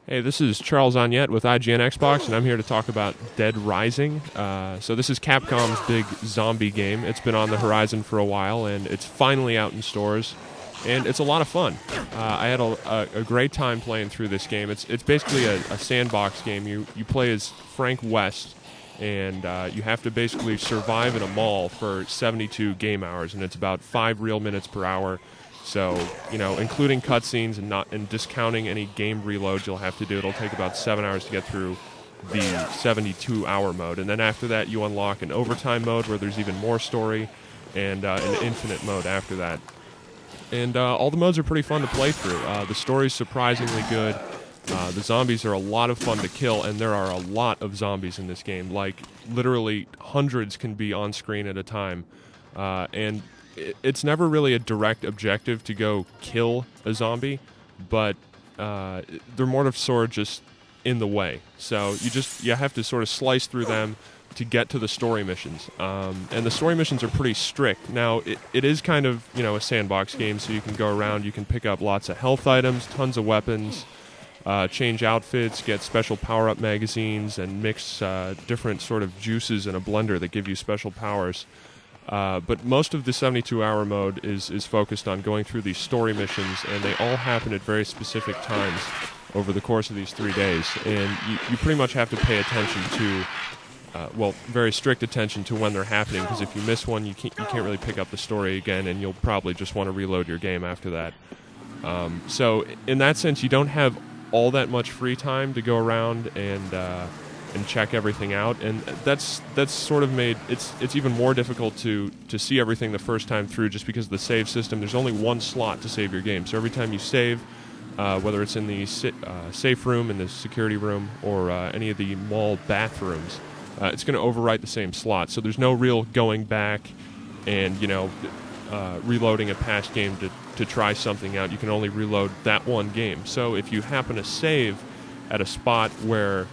Hey, this is Charles Onyett with IGN Xbox, and I'm here to talk about Dead Rising. So this is Capcom's big zombie game. It's been on the horizon for a while, and it's finally out in stores, and it's a lot of fun. I had a great time playing through this game. It's basically a sandbox game. You play as Frank West, and you have to basically survive in a mall for 72 game hours, and it's about 5 real minutes per hour. So, including cutscenes and discounting any game reloads you'll have to do, it'll take about 7 hours to get through the 72-hour mode. And then after that, you unlock an overtime mode where there's even more story, and an infinite mode after that. And all the modes are pretty fun to play through. The story's surprisingly good. The zombies are a lot of fun to kill, and there are a lot of zombies in this game. Like, literally hundreds can be on screen at a time. And it's never really a direct objective to go kill a zombie, but they're more of sort of just in the way. So you have to sort of slice through them to get to the story missions. And the story missions are pretty strict. Now, it is kind of, a sandbox game, so you can go around, you can pick up lots of health items, tons of weapons, change outfits, get special power-up magazines, and mix different sort of juices in a blender that give you special powers. But most of the 72-hour mode is focused on going through these story missions, and they all happen at very specific times over the course of these 3 days. And you pretty much have to pay attention to, very strict attention to when they're happening, because if you miss one, you can't really pick up the story again, and you'll probably just want to reload your game after that. So in that sense, you don't have all that much free time to go around and check everything out, and that's sort of made it's even more difficult to see everything the first time through, just because of the save system. There's only one slot to save your game, so every time you save, whether it's in the safe room, in the security room, or any of the mall bathrooms, it's going to overwrite the same slot. So there's no real going back and reloading a past game to try something out. You can only reload that one game. So if you happen to save at a spot where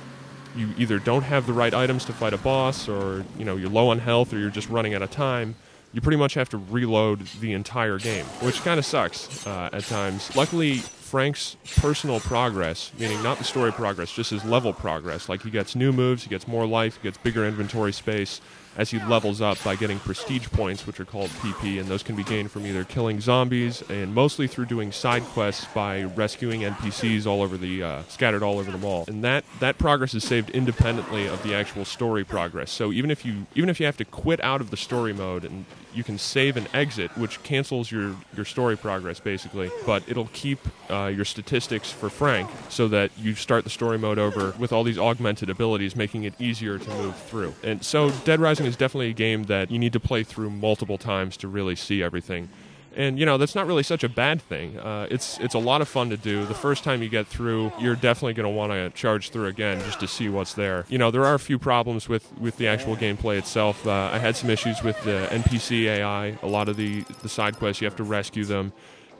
you either don't have the right items to fight a boss, or you're low on health, or you're just running out of time, you pretty much have to reload the entire game, which kind of sucks at times. Luckily, Frank's personal progress, meaning not the story progress, just his level progress, like he gets new moves, he gets more life, he gets bigger inventory space as he levels up by getting prestige points, which are called PP, and those can be gained from either killing zombies and mostly through doing side quests by rescuing NPCs all over the scattered all over the mall. And that progress is saved independently of the actual story progress. So even if you have to quit out of the story mode, and you can save and exit, which cancels your story progress basically, but it'll keep your statistics for Frank, so that you start the story mode over with all these augmented abilities, making it easier to move through. And so Dead Rising is definitely a game that you need to play through multiple times to really see everything. And, that's not really such a bad thing. It's a lot of fun to do. The first time you get through, you're definitely going to want to charge through again just to see what's there. There are a few problems with the actual gameplay itself. I had some issues with the NPC AI. A lot of the side quests, you have to rescue them.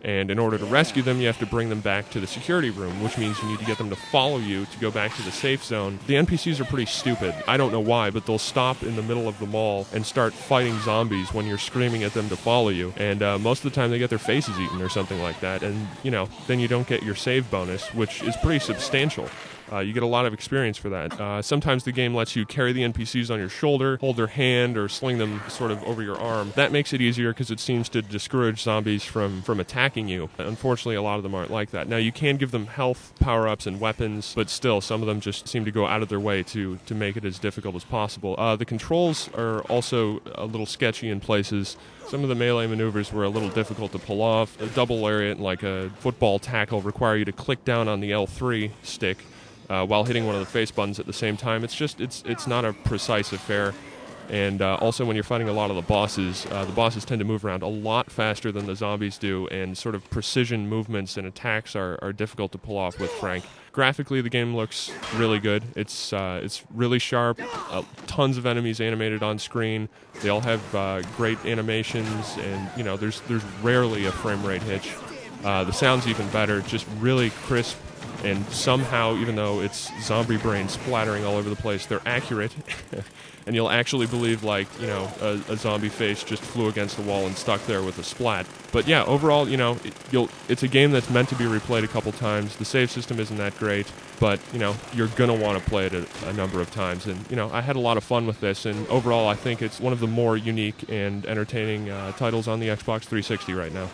And in order to rescue them, you have to bring them back to the security room, which means you need to get them to follow you to go back to the safe zone. The NPCs are pretty stupid. I don't know why, but they'll stop in the middle of the mall and start fighting zombies when you're screaming at them to follow you. And most of the time they get their faces eaten or something like that. And, then you don't get your save bonus, which is pretty substantial. You get a lot of experience for that. Sometimes the game lets you carry the NPCs on your shoulder, hold their hand, or sling them sort of over your arm. That makes it easier because it seems to discourage zombies from attacking you. Unfortunately, a lot of them aren't like that. Now, you can give them health, power-ups, and weapons, but still, some of them just seem to go out of their way to make it as difficult as possible. The controls are also a little sketchy in places. Some of the melee maneuvers were a little difficult to pull off. A double lariat, like a football tackle, require you to click down on the L3 stick while hitting one of the face buttons at the same time. It's not a precise affair. And also, when you're fighting a lot of the bosses tend to move around a lot faster than the zombies do, and sort of precision movements and attacks are difficult to pull off with Frank. Graphically, the game looks really good. It's really sharp. Tons of enemies animated on screen. They all have great animations, and there's rarely a frame rate hitch. The sound's even better. Just really crisp And somehow, even though it's zombie brains splattering all over the place, they're accurate. And you'll actually believe, like, you know, a zombie face just flew against the wall and stuck there with a splat. But yeah, overall, you know, it's a game that's meant to be replayed a couple times. The save system isn't that great, but, you know, you're going to want to play it a number of times. And, you know, I had a lot of fun with this, and overall I think it's one of the more unique and entertaining titles on the Xbox 360 right now.